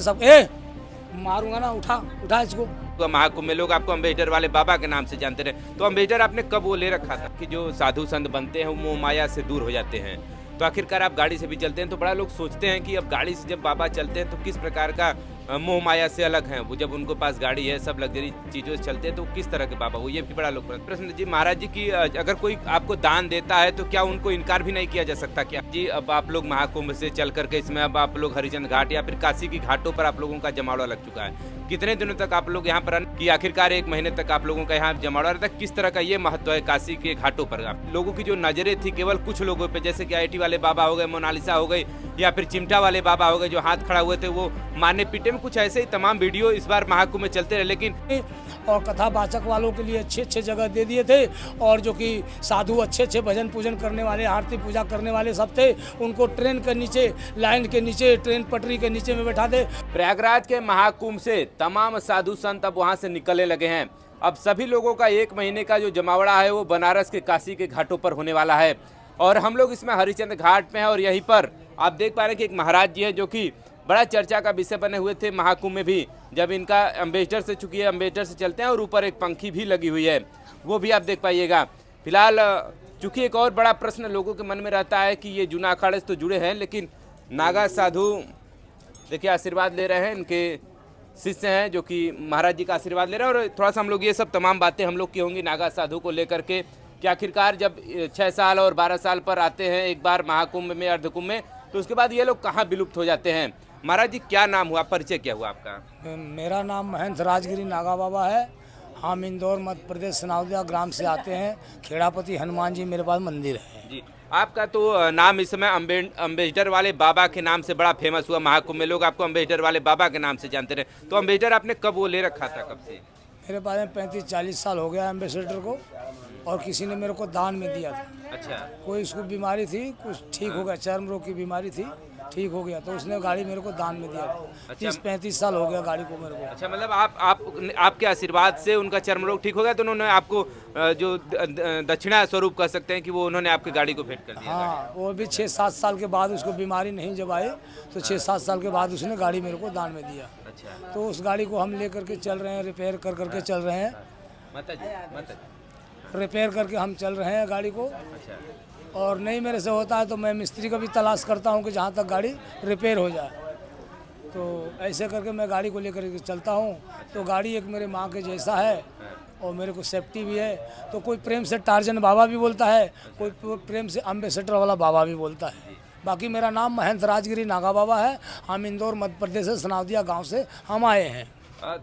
सब मारूंगा ना, उठा इसको। तो महाकुंभ में लोग आपको अम्बेडकर वाले बाबा के नाम से जानते रहे, तो अम्बेडकर आपने कब वो ले रखा था कि जो साधु संत बनते हैं वो मोह माया से दूर हो जाते हैं? तो आखिरकार आप गाड़ी से भी चलते हैं, तो बड़ा लोग सोचते हैं कि अब गाड़ी से जब बाबा चलते हैं तो किस प्रकार का मोह माया से अलग हैं वो, जब उनको पास गाड़ी है, सब लग्जरी चीज़ों से चलते हैं, तो किस तरह के बाबा वो, ये भी बड़ा लोग प्रश्न जी। महाराज जी की अगर कोई आपको दान देता है तो क्या उनको इनकार भी नहीं किया जा सकता क्या जी? अब आप लोग महाकुंभ से चल करके इसमें अब आप लोग हरिचंद घाट या फिर काशी की घाटों पर आप लोगों का जमावड़ा लग चुका है। कितने दिनों तक आप लोग यहाँ पर कि आखिरकार 1 महीने तक आप लोगों का यहाँ जमावड़ा रहता है? किस तरह का ये महत्व है काशी के घाटों पर? आप लोगों की जो नजरें थी केवल कुछ लोगों पे, जैसे कि आईटी वाले बाबा हो गए, मोनालिसा हो गई, या फिर चिमटा वाले बाबा हो गए जो हाथ खड़ा हुए थे, वो मारने पीटे में, कुछ ऐसे ही तमाम वीडियो इस बार महाकुंभ में चलते रहे। लेकिन और कथावाचक वालों के लिए अच्छे जगह दे दिए थे, और जो कि साधु अच्छे भजन पूजन करने वाले, आरती पूजा करने वाले सब थे, उनको ट्रेन के नीचे, लाइन के नीचे, ट्रेन पटरी के नीचे में बैठा दे। प्रयागराज के महाकुंभ से तमाम साधु संत अब वहां से निकलने लगे हैं। अब सभी लोगों का 1 महीने का जो जमावड़ा है वो बनारस के काशी के घाटों पर होने वाला है, और हम लोग इसमें हरिचंद घाट में हैं। और यहीं पर आप देख पा रहे हैं कि एक महाराज जी है जो कि बड़ा चर्चा का विषय बने हुए थे महाकुंभ में भी, जब इनका अम्बेडकर से, चूंकि अम्बेडकर से चलते हैं और ऊपर एक पंखी भी लगी हुई है, वो भी आप देख पाइएगा। फिलहाल चूंकि एक और बड़ा प्रश्न लोगों के मन में रहता है कि ये जूना अखाड़े से तो जुड़े हैं, लेकिन नागा साधु देखिए आशीर्वाद ले रहे हैं, इनके शिष्य हैं जो कि महाराज जी का आशीर्वाद ले रहे हैं। और थोड़ा सा हम लोग ये सब तमाम बातें हम लोग की होंगी नागा साधु को लेकर के कि आखिरकार जब 6 साल और 12 साल पर आते हैं एक बार महाकुंभ में, अर्धकुंभ में, तो उसके बाद ये लोग कहाँ विलुप्त हो जाते हैं। महाराज जी क्या नाम हुआ, परिचय क्या हुआ आपका? मेरा नाम महेंद्र राजगिरी नागा बाबा है। हम इंदौर मध्य प्रदेश सनावदिया ग्राम से आते हैं। खेड़ापति हनुमान जी मेरे पास मंदिर है जी। आपका तो नाम इस समय अम्बेडकर वाले बाबा के नाम से बड़ा फेमस हुआ महाकुंभ में, लोग आपको अम्बेडकर वाले बाबा के नाम से जानते रहे, तो अम्बेडकर आपने कब वो ले रखा था, कब से? मेरे पास में 35-40 साल हो गया एम्बेसडर को, और किसी ने मेरे को दान में दिया था। अच्छा। कोई उसको बीमारी थी, कुछ ठीक हो गया, चर्म रोग की बीमारी थी, ठीक हो गया, तो उसने गाड़ी मेरे को दान में दिया था। 30-35 साल हो गया गाड़ी को मेरे को। अच्छा, मतलब आपके आशीर्वाद से उनका चर्म रोग ठीक हो गया, तो उन्होंने आपको जो दक्षिणा स्वरूप कह सकते हैं कि वो उन्होंने आपकी गाड़ी को भेंट कर दिया? हाँ, वो भी 6-7 साल के बाद उसको बीमारी नहीं जब आई, तो 6-7 साल के बाद उसने गाड़ी मेरे को दान में दिया। अच्छा। तो उस गाड़ी को हम ले करके चल रहे हैं, रिपेयर करके चल रहे हैं। रिपेयर करके हम चल रहे हैं गाड़ी को। अच्छा। और नहीं मेरे से होता है तो मैं मिस्त्री का भी तलाश करता हूँ कि जहाँ तक गाड़ी रिपेयर हो जाए, तो ऐसे करके मैं गाड़ी को लेकर के चलता हूँ। तो गाड़ी एक मेरे माँ के जैसा है, और मेरे को सेफ्टी भी है। तो कोई प्रेम से टार्जन बाबा भी बोलता है, कोई प्रेम से अम्बेसडर वाला बाबा भी बोलता है। बाकी मेरा नाम महेंद्र राजगिरी नागा बाबा है। हम इंदौर मध्य प्रदेश से सनावदिया गाँव से हम आए हैं।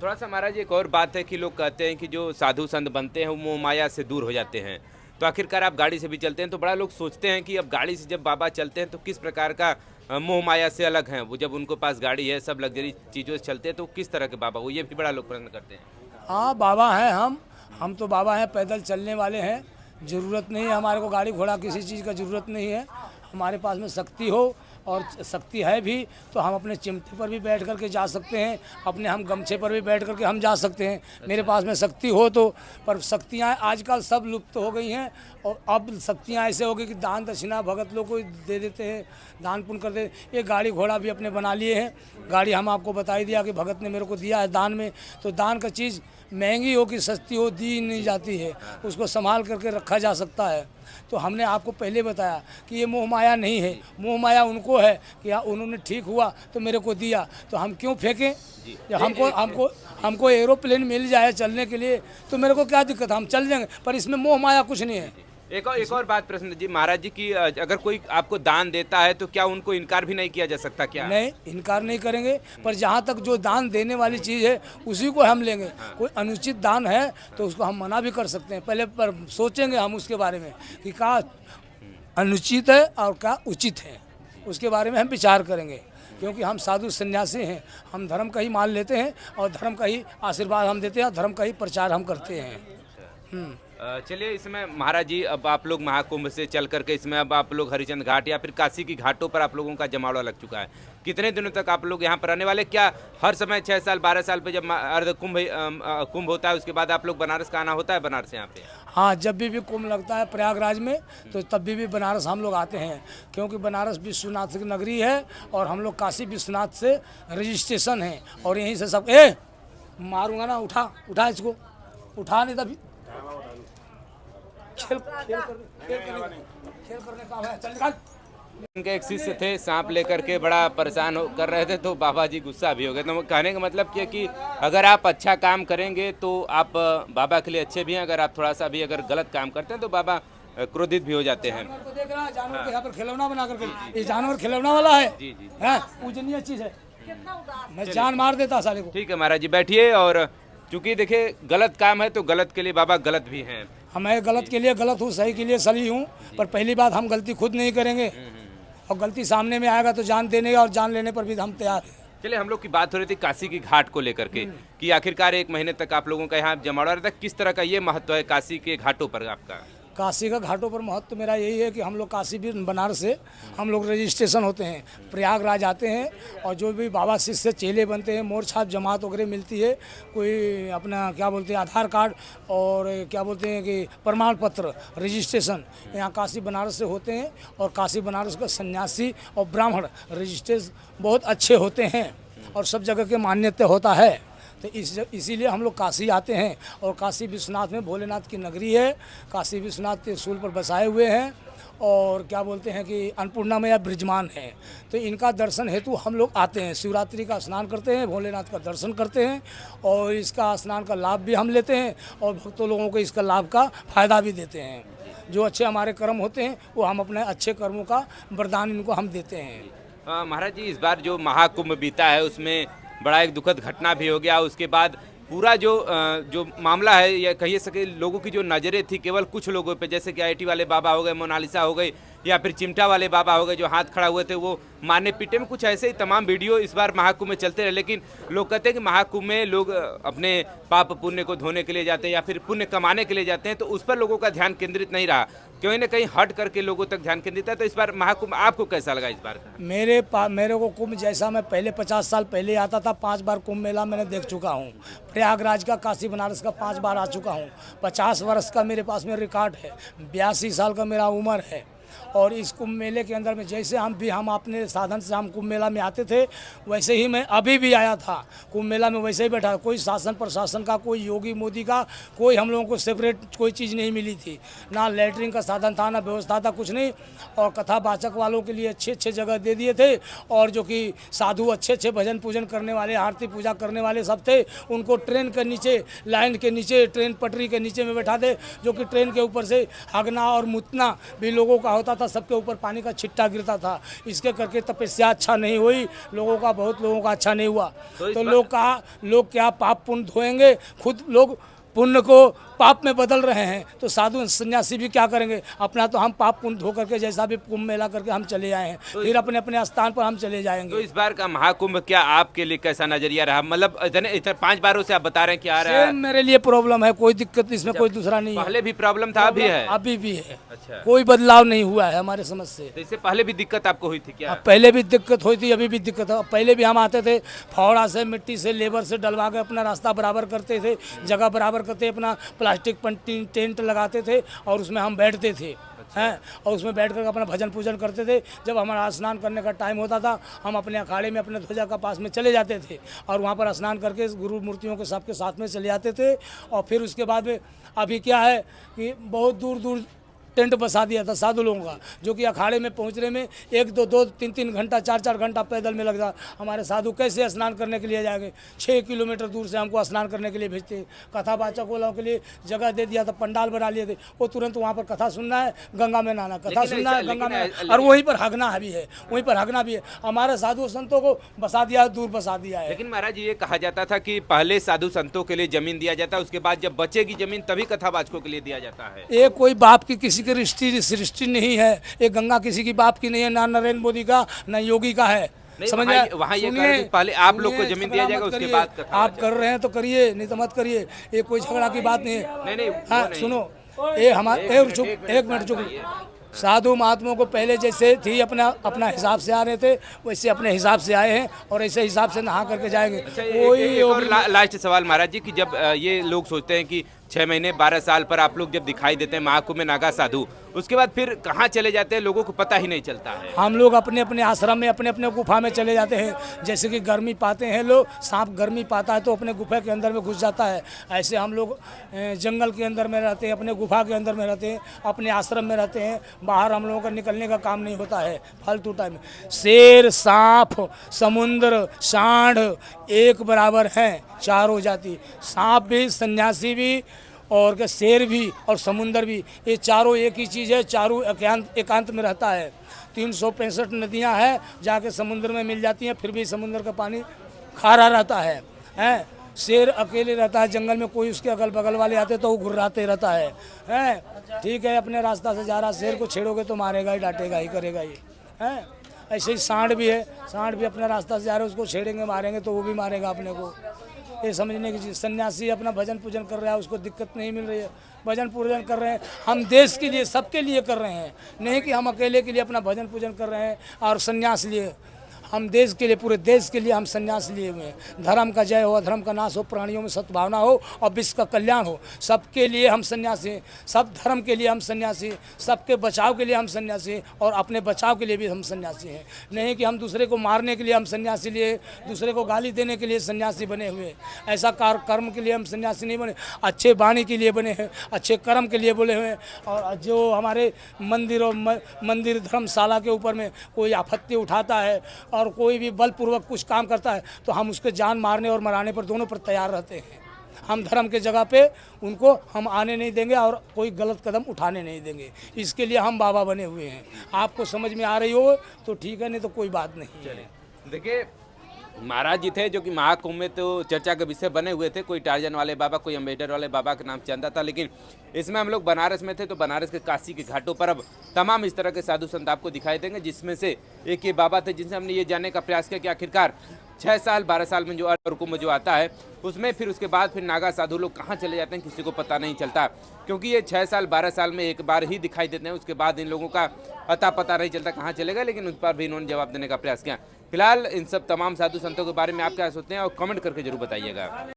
थोड़ा सा महाराज एक और बात है कि लोग कहते हैं कि जो साधु संत बनते हैं वो मोह माया से दूर हो जाते हैं, तो आखिरकार आप गाड़ी से भी चलते हैं, तो बड़ा लोग सोचते हैं कि अब गाड़ी से जब बाबा चलते हैं तो किस प्रकार का मोह माया से अलग हैं वो, जब उनको पास गाड़ी है, सब लग्जरी चीज़ों से चलते हैं, तो किस तरह के बाबा वो, ये भी बड़ा लोग प्रश्न करते हैं। हाँ, बाबा हैं हम तो बाबा हैं, पैदल चलने वाले हैं। ज़रूरत नहीं है हमारे को गाड़ी घोड़ा, किसी चीज़ का ज़रूरत नहीं है। हमारे पास में शक्ति हो, और शक्ति है भी, तो हम अपने चिमटे पर भी बैठ करके जा सकते हैं, अपने हम गमछे पर भी बैठ करके हम जा सकते हैं। मेरे पास में शक्ति हो तो, पर शक्तियाँ आजकल सब लुप्त हो गई हैं। और अब शक्तियाँ ऐसे हो गई कि दान दक्षिणा भगत लोग को दे देते हैं, दान पुण्य कर देते। ये गाड़ी घोड़ा भी अपने बना लिए हैं। गाड़ी हम आपको बता ही दिया कि भगत ने मेरे को दिया है दान में। तो दान का चीज़ महंगी हो कि सस्ती हो, दी नहीं जाती है, उसको संभाल करके रखा जा सकता है। तो हमने आपको पहले बताया कि ये मोह माया नहीं है। मोह माया उनको है कि उन्होंने ठीक हुआ तो मेरे को दिया, तो हम क्यों फेंकें? हमको एरोप्लेन मिल जाए चलने के लिए तो मेरे को क्या दिक्कत है, हम चल जाएंगे, पर इसमें मोह माया कुछ नहीं है। एक और बात प्रश्न जी महाराज जी की, अगर कोई आपको दान देता है तो क्या उनको इनकार भी नहीं किया जा सकता क्या? नहीं, इनकार नहीं करेंगे, पर जहाँ तक जो दान देने वाली चीज़ है उसी को हम लेंगे। कोई अनुचित दान है तो उसको हम मना भी कर सकते हैं, पहले पर सोचेंगे हम उसके बारे में कि क्या अनुचित है और क्या उचित है, उसके बारे में हम विचार करेंगे। क्योंकि हम साधु सन्यासी हैं, हम धर्म का ही मान लेते हैं, और धर्म का ही आशीर्वाद हम देते हैं, और धर्म का ही प्रचार हम करते हैं। चलिए, इसमें महाराज जी अब आप लोग महाकुंभ से चल करके इसमें अब आप लोग हरिचंद घाट या फिर काशी की घाटों पर आप लोगों का जमावड़ा लग चुका है। कितने दिनों तक आप लोग यहाँ पर रहने वाले? क्या हर समय 6 साल 12 साल पे जब अर्ध कुंभ कुंभ होता है उसके बाद आप लोग बनारस का आना होता है बनारस यहाँ पे? हाँ, जब भी कुंभ लगता है प्रयागराज में तो तब भी बनारस हम लोग आते हैं, क्योंकि बनारस विश्वनाथ की नगरी है और हम लोग काशी विश्वनाथ से रजिस्ट्रेशन है और यहीं से सब मारूंगा ना, उठा इसको, उठा नहीं तभी खेल करने का है, चल निकाल। उनके एक शिष्य थे, सांप लेकर के बड़ा परेशान कर रहे थे, तो बाबा जी गुस्सा भी हो गए। तो कहने का मतलब क्या कि अगर आप अच्छा काम करेंगे तो आप बाबा के लिए अच्छे भी हैं, अगर आप थोड़ा सा भी अगर गलत काम करते हैं तो बाबा क्रोधित भी हो जाते हैं। जानवर को देख रहा है, जानवर के यहाँ पर खिलौना बना करके, ये जानवर खिलौना वाला है, जी जी पूजनीय चीज है, मैं जान मार देता साले को। ठीक है महाराज जी, बैठिए। और चूंकि देखिए गलत काम है तो गलत के लिए बाबा गलत भी हैं। मैं गलत के लिए गलत हूँ, सही के लिए सही हूँ, पर पहली बात हम गलती खुद नहीं करेंगे और गलती सामने में आएगा तो जान देने और जान लेने पर भी हम तैयार हैं। चलिए, हम लोग की बात हो रही थी काशी की घाट को लेकर के कि आखिरकार 1 महीने तक आप लोगों का यहाँ जमावड़ा रहता है। किस तरह का ये महत्व है काशी के घाटों पर आपका? काशी का घाटों पर महत्व मेरा यही है कि हम लोग काशी भी बनारस से हम लोग रजिस्ट्रेशन होते हैं, प्रयागराज आते हैं और जो भी बाबा शिष्य चेले बनते हैं, मोर छाप जमात वगैरह मिलती है, कोई अपना क्या बोलते हैं आधार कार्ड और क्या बोलते हैं कि प्रमाण पत्र रजिस्ट्रेशन यहाँ काशी बनारस से होते हैं और काशी बनारस का सन्यासी और ब्राह्मण रजिस्ट्रेशन बहुत अच्छे होते हैं और सब जगह के मान्यता होता है। तो इसीलिए हम लोग काशी आते हैं और काशी विश्वनाथ में भोलेनाथ की नगरी है, काशी विश्वनाथ त्रिशूल पर बसाए हुए हैं और क्या बोलते हैं कि अन्नपूर्णा में या ब्रिजमान है, तो इनका दर्शन हेतु हम लोग आते हैं। शिवरात्रि का स्नान करते हैं, भोलेनाथ का दर्शन करते हैं और इसका स्नान का लाभ भी हम लेते हैं और भक्तों लोगों को इसका लाभ का फायदा भी देते हैं। जो अच्छे हमारे कर्म होते हैं वो हम अपने अच्छे कर्मों का वरदान इनको हम देते हैं। महाराज जी, इस बार जो महाकुंभ बीता है उसमें बड़ा एक दुखद घटना भी हो गया। उसके बाद पूरा जो मामला है, या कहिए सके लोगों की जो नज़रें थी केवल कुछ लोगों पे, जैसे कि आईटी वाले बाबा हो गए, मोनालिसा हो गई या फिर चिमटा वाले बाबा हो गए जो हाथ खड़ा हुए थे, वो मारने पीटे में, कुछ ऐसे ही तमाम वीडियो इस बार महाकुंभ में चलते रहे। लेकिन लोग कहते हैं कि महाकुंभ में लोग अपने पाप पुण्य को धोने के लिए जाते हैं या फिर पुण्य कमाने के लिए जाते हैं, तो उस पर लोगों का ध्यान केंद्रित नहीं रहा, कहीं ना कहीं हट करके लोगों तक ध्यान केंद्रित है। तो इस बार महाकुंभ आपको कैसा लगा इस बार का? मेरे को कुंभ जैसा मैं पहले 50 साल पहले आता था, 5 बार कुंभ मेला मैंने देख चुका हूँ। प्रयागराज का, काशी बनारस का 5 बार आ चुका हूँ। 50 वर्ष का मेरे पास में रिकॉर्ड है, 82 साल का मेरा उम्र है और इस कुंभ मेले के अंदर में जैसे हम अपने साधन से हम कुंभ मेला में आते थे वैसे ही मैं अभी भी आया था कुंभ मेला में, वैसे ही बैठा। कोई शासन प्रशासन का, कोई योगी मोदी का, कोई हम लोगों को सेपरेट कोई चीज़ नहीं मिली थी, ना लैटरिन का साधन था, ना व्यवस्था था, कुछ नहीं। और कथावाचक वालों के लिए अच्छे अच्छे जगह दे दिए थे और जो कि साधु अच्छे अच्छे भजन पूजन करने वाले, आरती पूजा करने वाले सब थे, उनको ट्रेन के नीचे, लाइन के नीचे, ट्रेन पटरी के नीचे में बैठा दे, जो कि ट्रेन के ऊपर से हगना और मुतना भी लोगों का होता था, सबके ऊपर पानी का छिट्टा गिरता था। इसके करके तपस्या अच्छा नहीं हुई लोगों का, बहुत लोगों का अच्छा नहीं हुआ। तो लोग क्या पाप पुण्य धोएंगे, खुद लोग पुण्य को पाप में बदल रहे हैं, तो साधु सन्यासी भी क्या करेंगे? अपना तो हम पाप पुण्य धो करके जैसा भी कुंभ मेला करके हम चले आए हैं, फिर अपने अपने स्थान पर हम चले जाएंगे। तो इस बार का महाकुंभ क्या आपके लिए कैसा नजरिया रहा? मतलब इतने 5 बारों से आप बता रहे हैं कि आ रहा है। मेरे लिए प्रॉब्लम है, कोई दिक्कत इसमें कोई दूसरा नहीं है। पहले भी प्रॉब्लम था, अभी है? अभी भी है। अच्छा, कोई बदलाव नहीं हुआ है हमारे समझ से। तो इससे पहले भी दिक्कत आपको हुई थी क्या? पहले भी दिक्कत हुई थी, अभी भी दिक्कत है। पहले भी हम आते थे, फावड़ा से, मिट्टी से, लेबर से डलवा के अपना रास्ता बराबर करते थे, जगह बराबर करते, अपना प्लास्टिक टेंट लगाते थे और उसमें हम बैठते थे हैं, और उसमें बैठ कर अपना भजन पूजन करते थे। जब हमारा स्नान करने का टाइम होता था, हम अपने अखाड़े में अपने ध्वजा का पास में चले जाते थे और वहाँ पर स्नान करके गुरु मूर्तियों के सबके साथ में चले जाते थे। और फिर उसके बाद में अभी क्या है कि बहुत दूर दूर टेंट बसा दिया था साधु लोगों का, जो कि अखाड़े में पहुंचने में 1-2-3 घंटा, 4-4 घंटा पैदल में लगता। हमारे साधु कैसे स्नान करने के लिए जाएंगे? 6 किलोमीटर दूर से हमको स्नान करने के लिए भेजते। कथावाचक वालों के लिए जगह दे दिया था, पंडाल बना लिए थे, वो तुरंत वहाँ पर कथा सुनना है, गंगा में नहाना, कथा सुनना है, गंगा में, और वहीं पर हगना भी है, वहीं पर हगना भी है। हमारे साधु संतों को बसा दिया, दूर बसा दिया है। लेकिन महाराज ये कहा जाता था कि पहले साधु संतों के लिए जमीन दिया जाता है, उसके बाद जब बचेगी जमीन तभी कथावाचकों के लिए दिया जाता है। ये कोई बाप की किसी की सृष्टि नहीं है, ये गंगा किसी की बाप की नहीं है, ना नरेंद्र मोदी का, ना योगी का है। समझ वहाँ ये कर पहले आप लोग को जमीन दिया जाएगा, उसके बाद आप कर रहे हैं तो करिए, नहीं तो मत करिए। ये कोई झगड़ा की बात नहीं है। नहीं, हाँ सुनो, ये हमारे एक मिनट चुप। साधु महात्माओं को पहले जैसे थी अपना हिसाब से आ रहे थे, वैसे अपने हिसाब से आए हैं और ऐसे हिसाब से नहा करके जाएंगे। एक और लास्ट सवाल महाराज जी कि जब ये लोग सोचते हैं कि 6 महीने 12 साल पर आप लोग जब दिखाई देते हैं महाकुंभ में नागा साधु, उसके बाद फिर कहाँ चले जाते हैं लोगों को पता ही नहीं चलता है। हम लोग अपने अपने आश्रम में अपने अपने गुफा में चले जाते हैं। जैसे कि गर्मी पाते हैं लोग, सांप गर्मी पाता है तो अपने गुफा के अंदर में घुस जाता है। ऐसे हम लोग जंगल के अंदर में रहते हैं, अपने गुफा के अंदर में रहते हैं, अपने आश्रम में रहते हैं। बाहर हम लोगों का निकलने का काम नहीं होता है फालतू टाइम। शेर, सांप, समुद्र, सांड एक बराबर हैं, चारों जाति। सांप भी, सन्यासी भी और क्या शेर भी और समुंदर भी, ये चारों एक ही चीज़ है। चारों एकांत में रहता है। 365 नदियां हैं, जाके समुद्र में मिल जाती हैं, फिर भी समुद्र का पानी खारा रहता है। शेर अकेले रहता है जंगल में, कोई उसके अगल बगल वाले आते तो वो घुर्राते रहता है। ठीक है, अपने रास्ता से जा रहा, शेर को छेड़ोगे तो मारेगा ही, डांटेगा ही, करेगा ही। ऐसे ही सांड भी है, सांड भी अपने रास्ता से जा रहे, उसको छेड़ेंगे मारेंगे तो वो भी मारेगा अपने को। ये समझने की चीज़। सन्यासी अपना भजन पूजन कर रहा है, उसको दिक्कत नहीं मिल रही है, भजन पूजन कर रहे हैं। हम देश के लिए, सबके लिए कर रहे हैं, नहीं कि हम अकेले के लिए अपना भजन पूजन कर रहे हैं और सन्यास लिए। हम देश के लिए, पूरे देश के लिए हम सन्यास लिए हुए हैं। धर्म का जय हो, अधर्म का नाश हो, प्राणियों में सद्भावना हो और विश्व का कल्याण हो, सबके लिए हम सन्यासी हैं। सब धर्म के लिए हम सन्यासी, सबके बचाव के लिए हम सन्यासी और अपने बचाव के लिए भी हम सन्यासी हैं। नहीं कि हम दूसरे को मारने के लिए हम सन्यासी लिए, दूसरे को गाली देने के लिए सन्यासी बने हुए। ऐसा कर्म के लिए हम सन्यासी नहीं बने, अच्छे वाणी के लिए बने हैं, अच्छे कर्म के लिए बोले हुए हैं। और जो हमारे मंदिर और मंदिर धर्मशाला के ऊपर में कोई आपत्ति उठाता है और कोई भी बलपूर्वक कुछ काम करता है तो हम उसके जान मारने और मराने पर दोनों पर तैयार रहते हैं। हम धर्म के जगह पे उनको हम आने नहीं देंगे और कोई गलत कदम उठाने नहीं देंगे। इसके लिए हम बाबा बने हुए हैं। आपको समझ में आ रही हो तो ठीक है, नहीं तो कोई बात नहीं है। देखिए महाराज जी थे जो कि महाकुंभ में तो चर्चा के विषय बने हुए थे। कोई टार्जन वाले बाबा, कोई अम्बेडकर वाले बाबा का नाम चंदा था, लेकिन इसमें हम लोग बनारस में थे तो बनारस के काशी के घाटों पर अब तमाम इस तरह के साधु संत आपको दिखाई देंगे, जिसमें से एक ये बाबा थे जिनसे हमने ये जानने का प्रयास किया कि आखिरकार 6 साल 12 साल में जो और कुंभ जो आता है उसमें फिर उसके बाद फिर नागा साधु लोग कहाँ चले जाते हैं किसी को पता नहीं चलता, क्योंकि ये 6 साल 12 साल में एक बार ही दिखाई देते हैं। उसके बाद इन लोगों का अता पता नहीं चलता कहाँ चलेगा, लेकिन उस पर भी इन्होंने जवाब देने का प्रयास किया। फिलहाल इन सब तमाम साधु संतों के बारे में आप क्या सोचते हैं और कमेंट करके जरूर बताइएगा।